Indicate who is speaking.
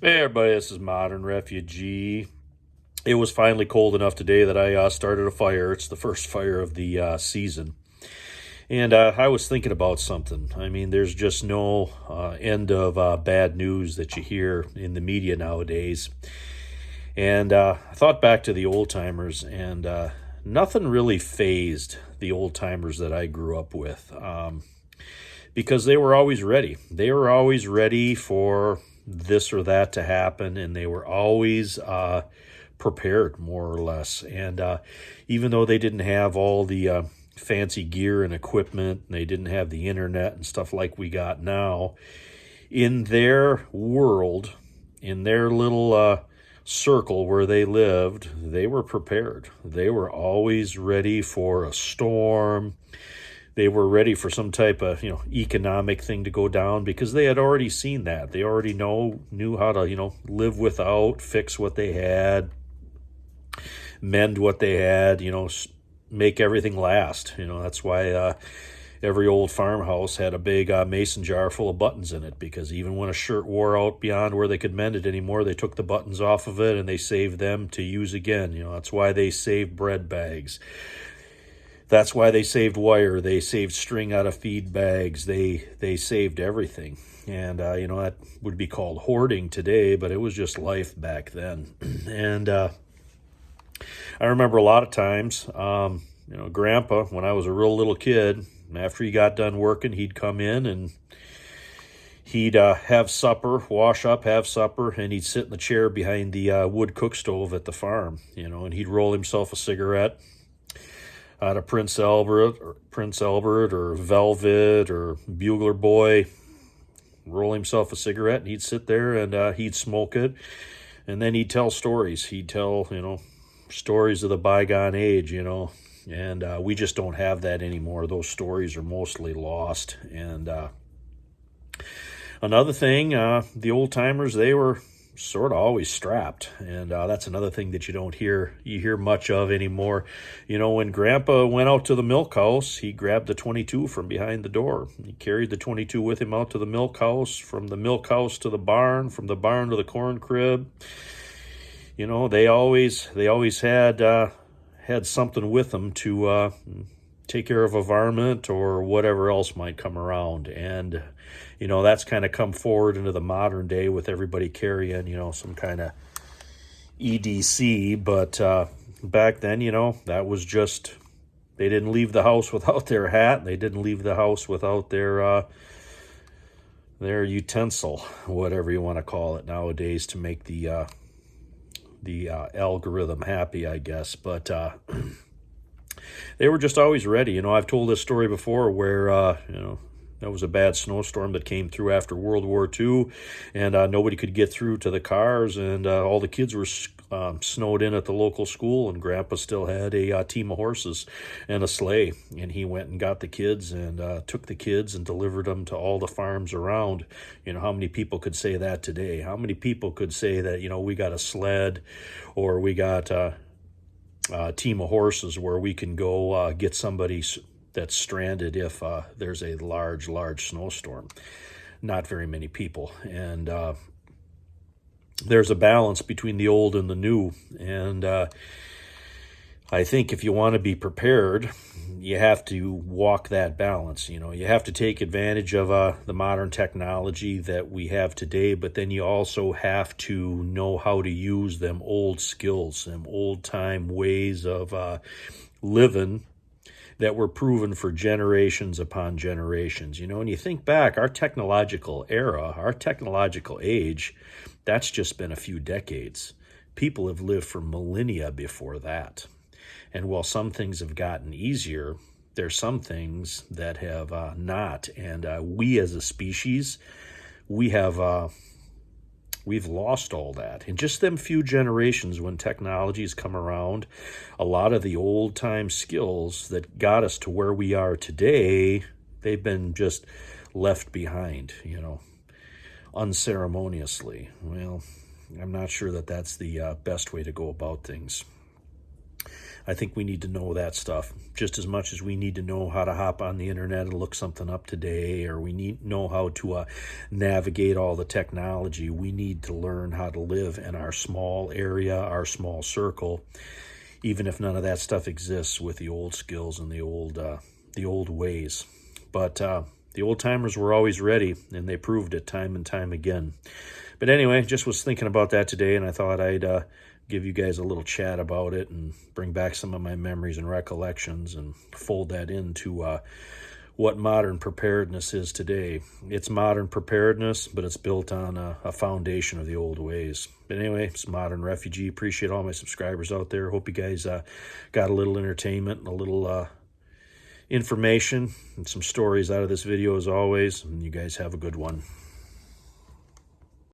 Speaker 1: Hey everybody, this is Modern Refugee. It was finally cold enough today that I started a fire. It's the first fire of the season. And I was thinking about something. I mean, there's just no end of bad news that you hear in the media nowadays. And I thought back to the old timers, and nothing really phased the old timers that I grew up with because they were always ready. They were always ready for this or that to happen, and they were always prepared, more or less. And even though they didn't have all the fancy gear and equipment, and they didn't have the internet and stuff like we got now, in their world, in their little circle where they lived, they were prepared. They were always ready for a storm. They were ready for some type of economic thing to go down because they had already seen that. They already knew how to live without, fix what they had, mend what they had, make everything last. That's why every old farmhouse had a big mason jar full of buttons in it, because even when a shirt wore out beyond where they could mend it anymore, they took the buttons off of it and they saved them to use again. That's why they saved bread bags. That's why they saved wire. They saved string out of feed bags. They saved everything. And, that would be called hoarding today, but it was just life back then. And I remember a lot of times, Grandpa, when I was a real little kid, after he got done working, he'd come in and he'd have supper, wash up, have supper, and he'd sit in the chair behind the wood cook stove at the farm, and he'd roll himself a cigarette out of Prince Albert or Velvet or Bugler Boy, roll himself a cigarette, and he'd sit there and he'd smoke it, and then he'd tell stories. He'd tell, stories of the bygone age, and we just don't have that anymore. Those stories are mostly lost. And another thing, the old timers, they were sort of always strapped, and that's another thing that you don't hear much of anymore. When Grandpa went out to the milk house, he grabbed the 22 from behind the door. He carried the 22 with him out to the milk house, from the milk house to the barn, from the barn to the corn crib. They always had something with them to take care of a varmint or whatever else might come around. And that's kind of come forward into the modern day with everybody carrying some kind of EDC. But back then, that was just, they didn't leave the house without their hat. They didn't leave the house without their utensil, whatever you want to call it nowadays, to make the algorithm happy, I guess. But they were just always ready. I've told this story before where there was a bad snowstorm that came through after World War II, and nobody could get through to the cars, and all the kids were snowed in at the local school, and Grandpa still had a team of horses and a sleigh, and he went and got the kids and took the kids and delivered them to all the farms around. How many people could say that today? How many people could say that, we got a sled, or we got a team of horses where we can go get somebody that's stranded if there's a large snowstorm? Not very many people. And there's a balance between the old and the new. And I think if you want to be prepared, you have to walk that balance. You have to take advantage of the modern technology that we have today, but then you also have to know how to use them old skills, them old time ways of living that were proven for generations upon generations. When you think back, our technological era, our technological age, that's just been a few decades. People have lived for millennia before that. And while some things have gotten easier, there's some things that have not. And we as a species, we've lost all that. In just them few generations, when technology's come around, a lot of the old-time skills that got us to where we are today, they've been just left behind, unceremoniously. Well, I'm not sure that that's the best way to go about things. I think we need to know that stuff just as much as we need to know how to hop on the internet and look something up today, or we need to know how to navigate all the technology. We need to learn how to live in our small area, our small circle, even if none of that stuff exists, with the old skills and the old ways. But the old timers were always ready, and they proved it time and time again. But anyway, just was thinking about that today, and I thought I'd give you guys a little chat about it and bring back some of my memories and recollections and fold that into what modern preparedness is today. It's modern preparedness, but it's built on a foundation of the old ways. But anyway, it's Modern Refugee. Appreciate all my subscribers out there. Hope you guys got a little entertainment and a little information and some stories out of this video as always. And you guys have a good one.